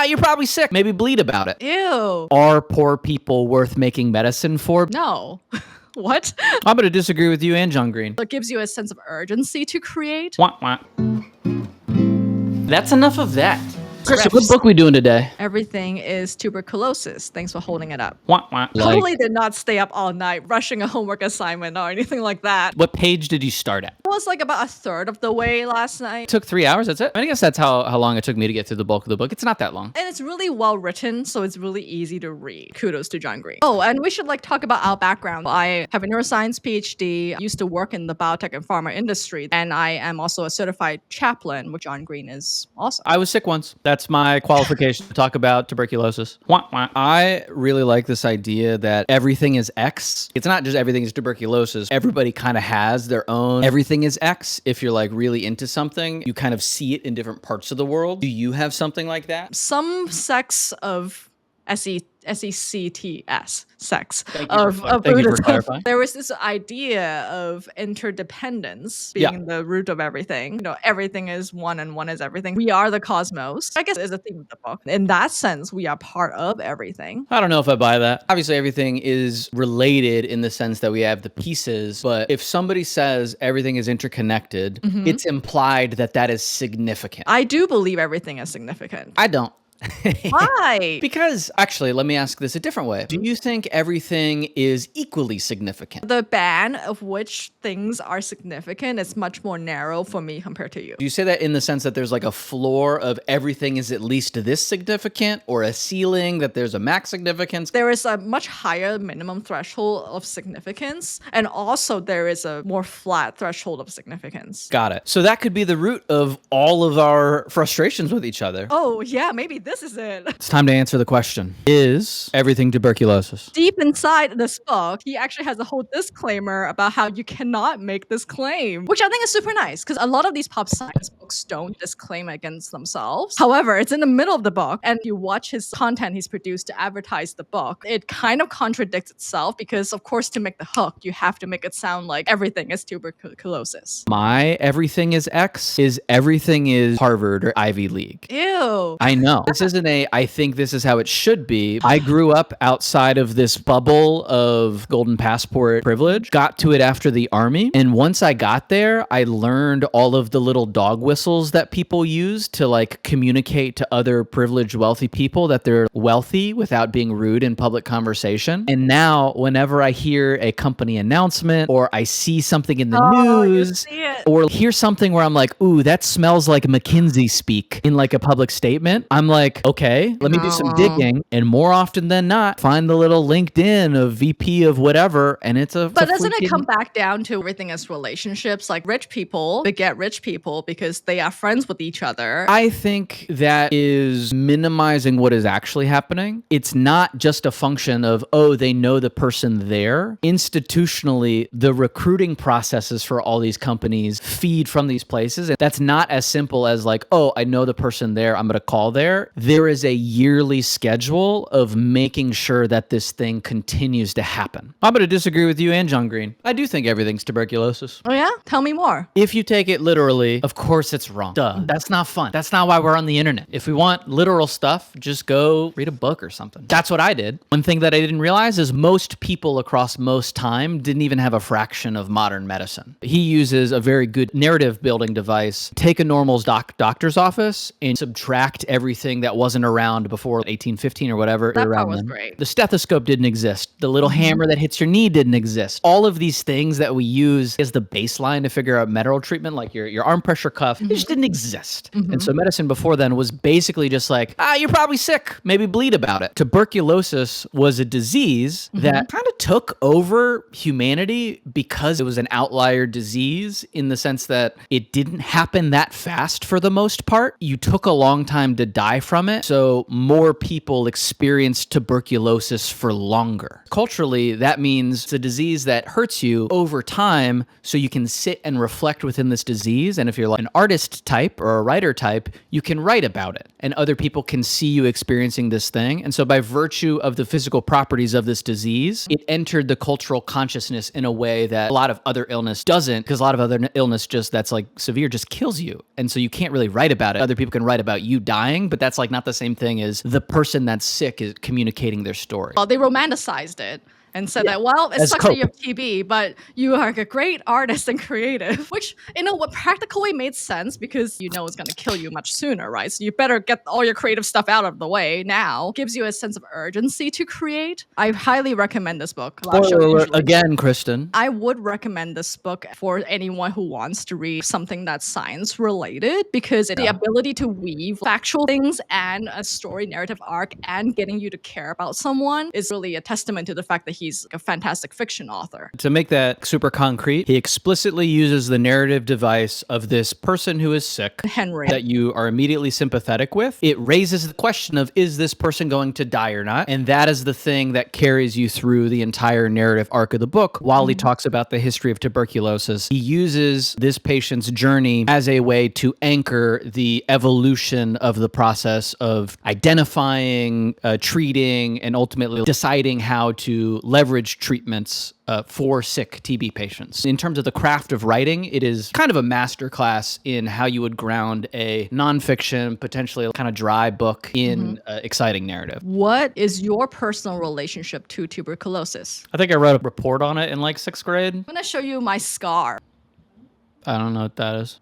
you're probably sick. Maybe bleed about it. Ew. Are poor people worth making medicine for? No. What? I'm going to disagree with you and John Green. It gives you a sense of urgency to create. Wah, wah. That's enough of that. Christin, what book we doing today? Everything is Tuberculosis. Thanks for holding it up. Wah, wah. Totally did not stay up all night rushing a homework assignment or anything like that. What page did you start at? It was like about a third of the way last night. It took 3 hours, that's it? I guess that's how long it took me to get through the bulk of the book. It's not that long. And it's really well written, so it's really easy to read. Kudos to John Green. Oh, and we should talk about our background. I have a neuroscience PhD, I used to work in the biotech and pharma industry, and I am also a certified chaplain, which John Green is also. I was sick once. That's my qualification to talk about tuberculosis. Wah, wah. I really like this idea that everything is X. It's not just everything is tuberculosis. Everybody kind of has their own everything is X. If you're like really into something, you kind of see it in different parts of the world. Do you have something like that? Some sects of SECTS, sects Thank of you for Buddhism. clarifying. There was this idea of interdependence being the root of everything. You know, everything is one and one is everything. We are the cosmos, I guess is a theme of the book. In that sense, we are part of everything. I don't know if I buy that. Obviously, everything is related in the sense that we have the pieces, but if somebody says everything is interconnected, it's implied that that is significant. I do believe everything is significant. I don't. Why? Because, actually, let me ask this a different way. Do you think everything is equally significant? The band of which things are significant is much more narrow for me compared to you. Do you say that in the sense that there's like a floor of everything is at least this significant, or a ceiling that there's a max significance? There is a much higher minimum threshold of significance, and also there is a more flat threshold of significance. Got it. So that could be the root of all of our frustrations with each other. Oh, yeah, maybe this is it. It's time to answer the question. Is everything tuberculosis? Deep inside this book, he actually has a whole disclaimer about how you cannot make this claim, which I think is super nice because a lot of these pop science books don't disclaim against themselves. However, it's in the middle of the book, and you watch his content he's produced to advertise the book. It kind of contradicts itself because, of course, to make the hook, you have to make it sound like everything is tuberculosis. My everything is X is everything is Harvard or Ivy League. Ew. I know. This isn't I think this is how it should be. I grew up outside of this bubble of golden passport privilege, got to it after the army. And once I got there, I learned all of the little dog whistles that people use to like communicate to other privileged, wealthy people that they're wealthy without being rude in public conversation. And now whenever I hear a company announcement or I see something in the news or hear something where I'm like, ooh, that smells like McKinsey speak in like a public statement, I'm like, okay, let me do some digging, and more often than not, find the little LinkedIn of VP of whatever, and it's a. But doesn't it come back down to everything as relationships? Like rich people beget rich people because they are friends with each other. I think that is minimizing what is actually happening. It's not just a function of, oh, they know the person there. Institutionally, the recruiting processes for all these companies feed from these places. And that's not as simple as like, oh, I know the person there, I'm going to call there. There is a yearly schedule of making sure that this thing continues to happen. I'm going to disagree with you and John Green. I do think everything's tuberculosis. Oh yeah? Tell me more. If you take it literally, of course it's wrong. Duh. That's not fun. That's not why we're on the internet. If we want literal stuff, just go read a book or something. That's what I did. One thing that I didn't realize is most people across most time didn't even have a fraction of modern medicine. He uses a very good narrative building device. Take a normal doctor's office and subtract everything that wasn't around before 1815 or whatever. That part was great. The stethoscope didn't exist. The little hammer that hits your knee didn't exist. All of these things that we use as the baseline to figure out medical treatment, like your arm pressure cuff, it just didn't exist. And so medicine before then was basically just like, you're probably sick, maybe bleed about it. Tuberculosis was a disease that kind of took over humanity because it was an outlier disease in the sense that it didn't happen that fast for the most part. You took a long time to die from it, so more people experienced tuberculosis for longer. Culturally, that means it's a disease that hurts you over time, so you can sit and reflect within this disease, and if you're like an artist type or a writer type, you can write about it, and other people can see you experiencing this thing, and so by virtue of the physical properties of this disease, it entered the cultural consciousness in a way that a lot of other illness doesn't, because a lot of other illness just that's like severe just kills you. And so you can't really write about it. Other people can write about you dying, but that's like not the same thing as the person that's sick is communicating their story. Well, they romanticized it and said that, well, it sucks that you have TB, but you are a great artist and creative, which in a practical way made sense because you know it's going to kill you much sooner, right? So you better get all your creative stuff out of the way now. Gives you a sense of urgency to create. I highly recommend this book. Again, Christin. I would recommend this book for anyone who wants to read something that's science related because the ability to weave factual things and a story narrative arc and getting you to care about someone is really a testament to the fact that he's a fantastic fiction author. To make that super concrete, he explicitly uses the narrative device of this person who is sick, Henry, that you are immediately sympathetic with. It raises the question of, is this person going to die or not? And that is the thing that carries you through the entire narrative arc of the book. While he talks about the history of tuberculosis, he uses this patient's journey as a way to anchor the evolution of the process of identifying, treating, and ultimately deciding how to leverage treatments for sick TB patients. In terms of the craft of writing, it is kind of a masterclass in how you would ground a nonfiction, potentially kind of dry book in exciting narrative. What is your personal relationship to tuberculosis? I think I wrote a report on it in like 6th grade. I'm going to show you my scar. I don't know what that is.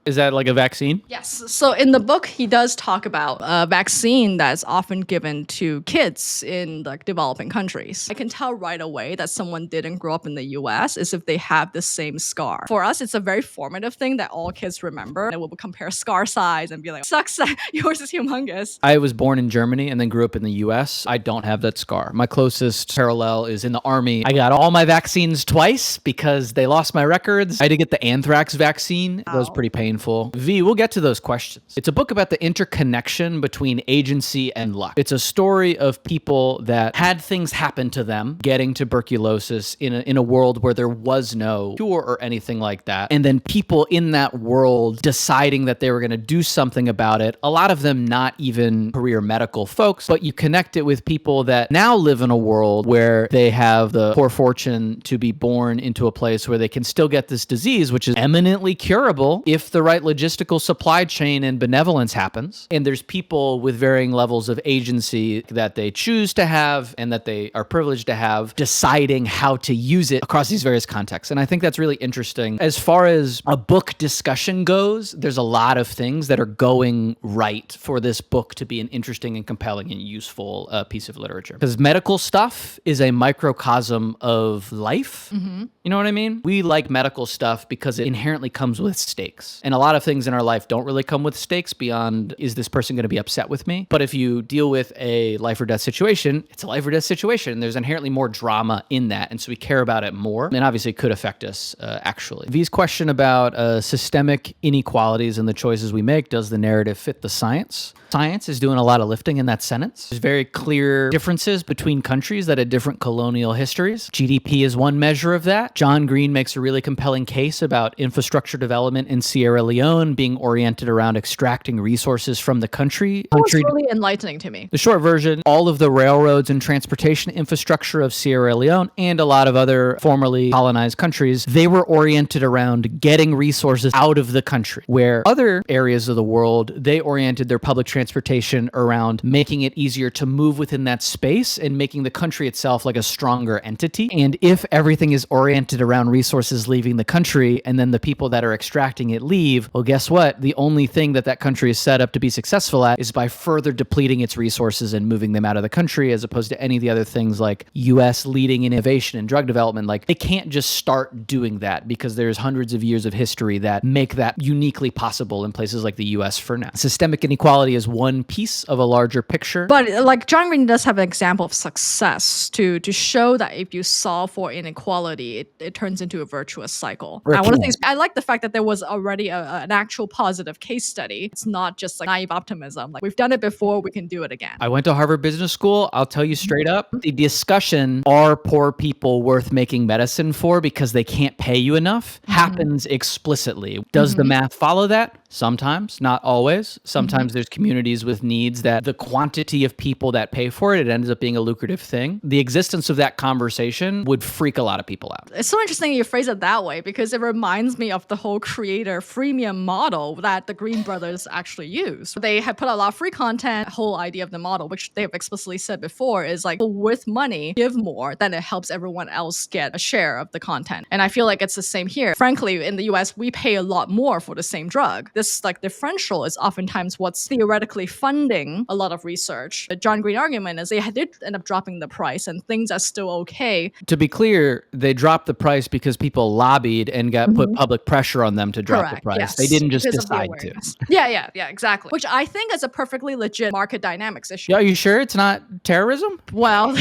Is that like a vaccine? Yes. So in the book, he does talk about a vaccine that's often given to kids in like developing countries. I can tell right away that someone didn't grow up in the US is if they have the same scar. For us, it's a very formative thing that all kids remember. And we'll compare scar size and be like, sucks that yours is humongous. I was born in Germany and then grew up in the US. I don't have that scar. My closest parallel is in the Army. I got all my vaccines twice because they lost my records. I had to get the anthrax vaccine. That was pretty painful. V, we'll get to those questions. It's a book about the interconnection between agency and luck. It's a story of people that had things happen to them, getting tuberculosis in a world where there was no cure or anything like that. And then people in that world deciding that they were going to do something about it. A lot of them not even career medical folks, but you connect it with people that now live in a world where they have the poor fortune to be born into a place where they can still get this disease, which is eminently curable if the right logistical supply chain and benevolence happens. And there's people with varying levels of agency that they choose to have and that they are privileged to have, deciding how to use it across these various contexts. And I think that's really interesting. As far as a book discussion goes, there's a lot of things that are going right for this book to be an interesting and compelling and useful piece of literature. Because medical stuff is a microcosm of life. You know what I mean? We like medical stuff because it inherently comes with stakes. And a lot of things in our life don't really come with stakes beyond, is this person going to be upset with me? But if you deal with a life or death situation, it's a life or death situation. There's inherently more drama in that. And so we care about it more. And obviously it could affect us, actually. V's question about systemic inequalities and the choices we make, does the narrative fit the science? Science is doing a lot of lifting in that sentence. There's very clear differences between countries that had different colonial histories. GDP is one measure of that. John Green makes a really compelling case about infrastructure development in Sierra Leone being oriented around extracting resources from the country. That was really enlightening to me. The short version, all of the railroads and transportation infrastructure of Sierra Leone and a lot of other formerly colonized countries, they were oriented around getting resources out of the country. Where other areas of the world, they oriented their public transportation around making it easier to move within that space and making the country itself like a stronger entity. And if everything is oriented around resources leaving the country and then the people that are extracting it leave, well, guess what? The only thing that country is set up to be successful at is by further depleting its resources and moving them out of the country, as opposed to any of the other things like US leading innovation and drug development. Like, they can't just start doing that because there's hundreds of years of history that make that uniquely possible in places like the US for now. Systemic inequality is one piece of a larger picture. But like John Green does have an example of success to show that if you solve for inequality, it turns into a virtuous cycle. Right. One of the things I like the fact that there was already an actual positive case study. It's not just like naive optimism. Like, we've done it before, we can do it again. I went to Harvard Business School. I'll tell you straight up, the discussion, are poor people worth making medicine for because they can't pay you enough, happens explicitly. Does the math follow that? Sometimes, not always. Sometimes there's communities with needs that the quantity of people that pay for it ends up being a lucrative thing. The existence of that conversation would freak a lot of people out. It's so interesting you phrase it that way because it reminds me of the whole creator freemium model that the Green Brothers actually use. They have put out a lot of free content. Whole idea of the model, which they have explicitly said before, is like with money, give more, then it helps everyone else get a share of the content. And I feel like it's the same here. Frankly, in the US, we pay a lot more for the same drug. This like differential is oftentimes what's theoretically funding a lot of research. The John Green argument is they did end up dropping the price and things are still okay. To be clear, they dropped the price because people lobbied and got put public pressure on them to drop the price. Yes, They didn't just because of the decide to. awareness. Yeah, exactly. Which I think is a perfectly legit market dynamics issue. Are you sure it's not terrorism? Well,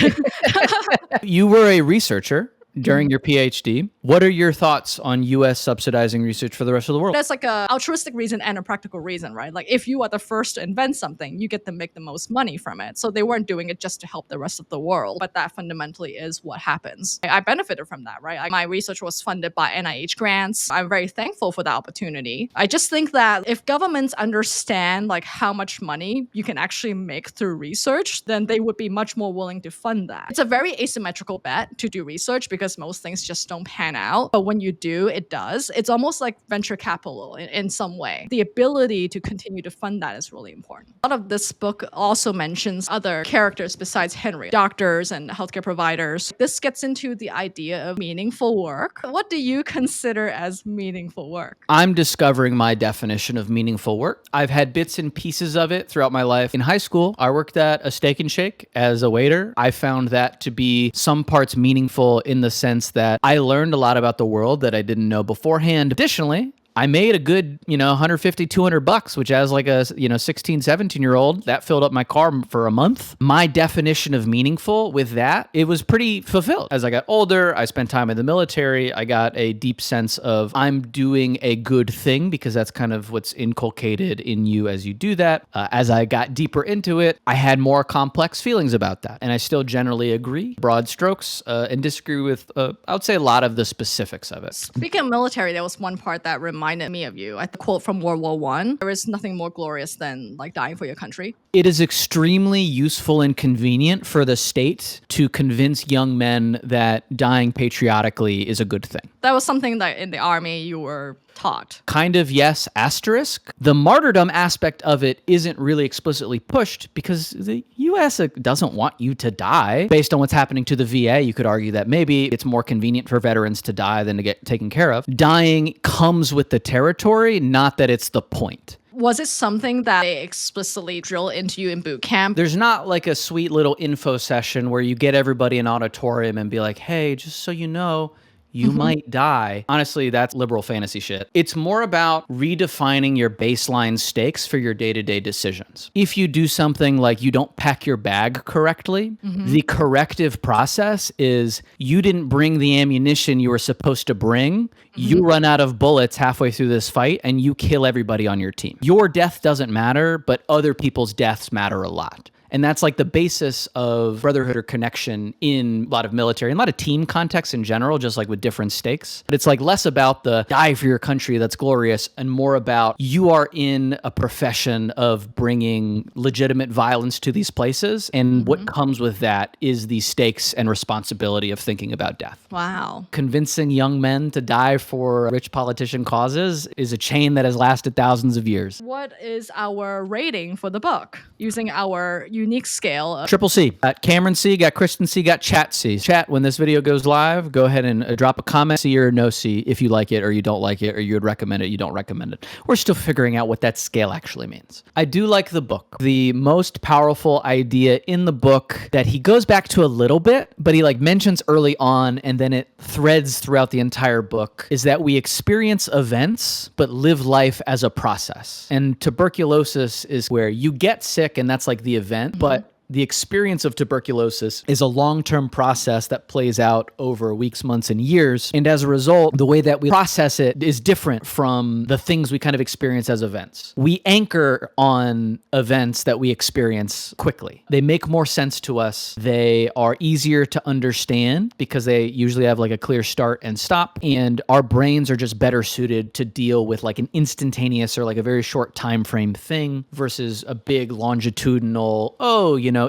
You were a researcher during your PhD. What are your thoughts on US subsidizing research for the rest of the world? that's like a altruistic reason and a practical reason, right? Like if you are the first to invent something, you get to make the most money from it. So they weren't doing it just to help the rest of the world, but that fundamentally is what happens. I benefited from that, right? My research was funded by NIH grants. I'm very thankful for the opportunity. I just think that if governments understand like how much money you can actually make through research, then they would be much more willing to fund that. It's a very asymmetrical bet to do research because most things just don't pan out. But when you do, it does. It's almost like venture capital in some way. The ability to continue to fund that is really important. A lot of this book also mentions other characters besides Henry, doctors and healthcare providers. This gets into the idea of meaningful work. What do you consider as meaningful work? I'm discovering my definition of meaningful work. I've had bits and pieces of it throughout my life. In high school, I worked at a Steak and Shake as a waiter. I found that to be some parts meaningful in the sense that I learned a lot about the world that I didn't know beforehand. Additionally, I made a good, $150, $200, which as like a, 16, 17-year-old, that filled up my car for a month. My definition of meaningful with that, it was pretty fulfilled. As I got older, I spent time in the military. I got a deep sense of I'm doing a good thing because that's kind of what's inculcated in you as you do that. As I got deeper into it, I had more complex feelings about that. And I still generally agree, broad strokes, and disagree with, I would say, a lot of the specifics of it. Speaking of military, there was one part that reminded me of you. I quote from World War I. There is nothing more glorious than like dying for your country. It is extremely useful and convenient for the state to convince young men that dying patriotically is a good thing. That was something that in the army you were taught. Kind of, yes, asterisk. The martyrdom aspect of it isn't really explicitly pushed because the US doesn't want you to die. Based on what's happening to the VA, you could argue that maybe it's more convenient for veterans to die than to get taken care of. Dying comes with the territory, not that it's the point. Was it something that they explicitly drill into you in boot camp? There's not like a sweet little info session where you get everybody in an auditorium and be like, hey, just so you know, you might die. Honestly, that's liberal fantasy shit. It's more about redefining your baseline stakes for your day-to-day decisions. If you do something like you don't pack your bag correctly, the corrective process is you didn't bring the ammunition you were supposed to bring. You run out of bullets halfway through this fight and you kill everybody on your team. Your death doesn't matter, but other people's deaths matter a lot. And that's like the basis of brotherhood or connection in a lot of military and a lot of team contexts in general, just like with different stakes. But it's like less about the die for your country that's glorious and more about you are in a profession of bringing legitimate violence to these places. And what comes with that is the stakes and responsibility of thinking about death. Wow. Convincing young men to die for rich politician causes is a chain that has lasted thousands of years. What is our rating for the book using our unique scale of Triple C. Got Cameron C, got Christin C, got Chat C. Chat, when this video goes live, go ahead and drop a comment, C or no C, if you like it or you don't like it or you would recommend it, you don't recommend it. We're still figuring out what that scale actually means. I do like the book. The most powerful idea in the book that he goes back to a little bit, but he like mentions early on and then it threads throughout the entire book is that we experience events, but live life as a process. And tuberculosis is where you get sick and that's like the event. But the experience of tuberculosis is a long-term process that plays out over weeks, months, and years. And as a result, the way that we process it is different from the things we kind of experience as events. We anchor on events that we experience quickly. They make more sense to us. They are easier to understand because they usually have like a clear start and stop. And our brains are just better suited to deal with like an instantaneous or like a very short time frame thing versus a big longitudinal,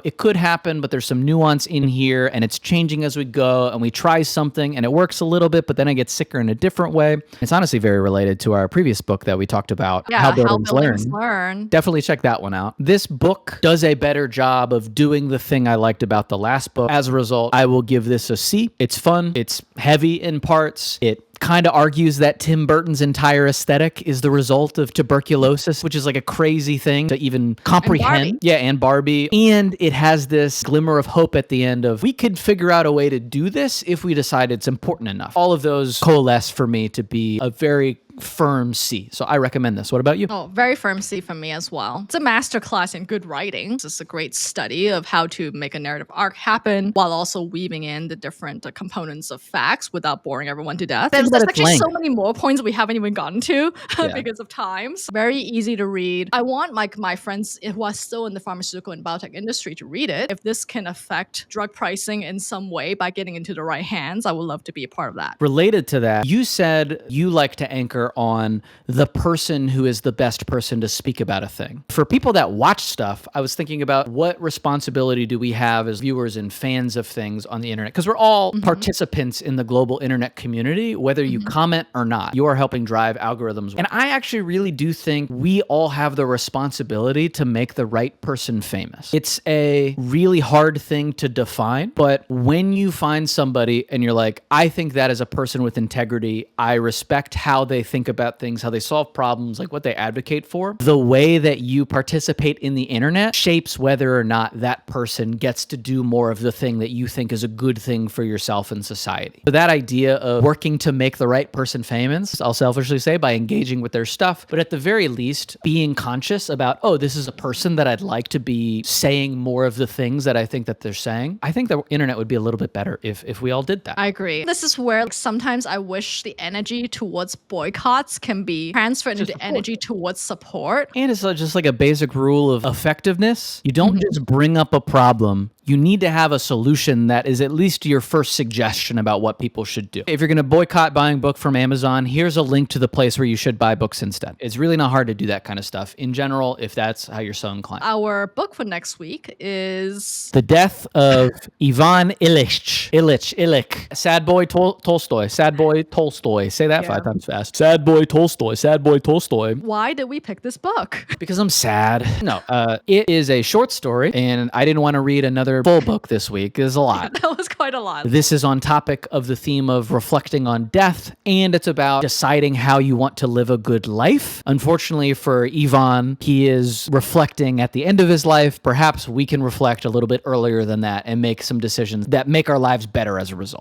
it could happen, but there's some nuance in here and it's changing as we go, and we try something and it works a little bit, but then I get sicker in a different way. It's honestly very related to our previous book that we talked about, How Buildings Learn. Definitely check that one out. This book does a better job of doing the thing I liked about the last book. As a result, I will give this a C. It's fun. It's heavy in parts. It kind of argues that Tim Burton's entire aesthetic is the result of tuberculosis, which is like a crazy thing to even comprehend. And Barbie. And it has this glimmer of hope at the end of, we could figure out a way to do this if we decide it's important enough. All of those coalesce for me to be a very firm C. So I recommend this. What about you? Oh, very firm C for me as well. It's a masterclass in good writing. It's a great study of how to make a narrative arc happen while also weaving in the different components of facts without boring everyone to death. There's actually so many more points we haven't even gotten to because of time. So very easy to read. I want my friends who are still in the pharmaceutical and biotech industry to read it. If this can affect drug pricing in some way by getting into the right hands, I would love to be a part of that. Related to that, you said you like to anchor on the person who is the best person to speak about a thing. For people that watch stuff, I was thinking about what responsibility do we have as viewers and fans of things on the internet? Because we're all participants in the global internet community, whether you comment or not. You are helping drive algorithms. And I actually really do think we all have the responsibility to make the right person famous. It's a really hard thing to define, but when you find somebody and you're like, I think that is a person with integrity, I respect how they think about things, how they solve problems, like what they advocate for. The way that you participate in the internet shapes whether or not that person gets to do more of the thing that you think is a good thing for yourself and society. So that idea of working to make the right person famous, I'll selfishly say by engaging with their stuff, but at the very least, being conscious about, this is a person that I'd like to be saying more of the things that I think that they're saying. I think the internet would be a little bit better if we all did that. I agree. This is where sometimes I wish the energy towards boycotts can be transferred into energy towards support. And it's just like a basic rule of effectiveness. You don't just bring up a problem. You need to have a solution that is at least your first suggestion about what people should do. If you're going to boycott buying book from Amazon, here's a link to the place where you should buy books instead. It's really not hard to do that kind of stuff in general, if that's how you're so inclined. Our book for next week is The Death of Ivan Illich. Sad Boy Tolstoy. Sad Boy Tolstoy. Say that 5 times fast. Sad Boy Tolstoy. Sad Boy Tolstoy. Why did we pick this book? Because I'm sad. No, it is a short story, and I didn't want to read another full book this week. There's a lot. That was quite a lot. This is on topic of the theme of reflecting on death, and it's about deciding how you want to live a good life. Unfortunately for Ivan, he is reflecting at the end of his life. Perhaps we can reflect a little bit earlier than that and make some decisions that make our lives better as a result.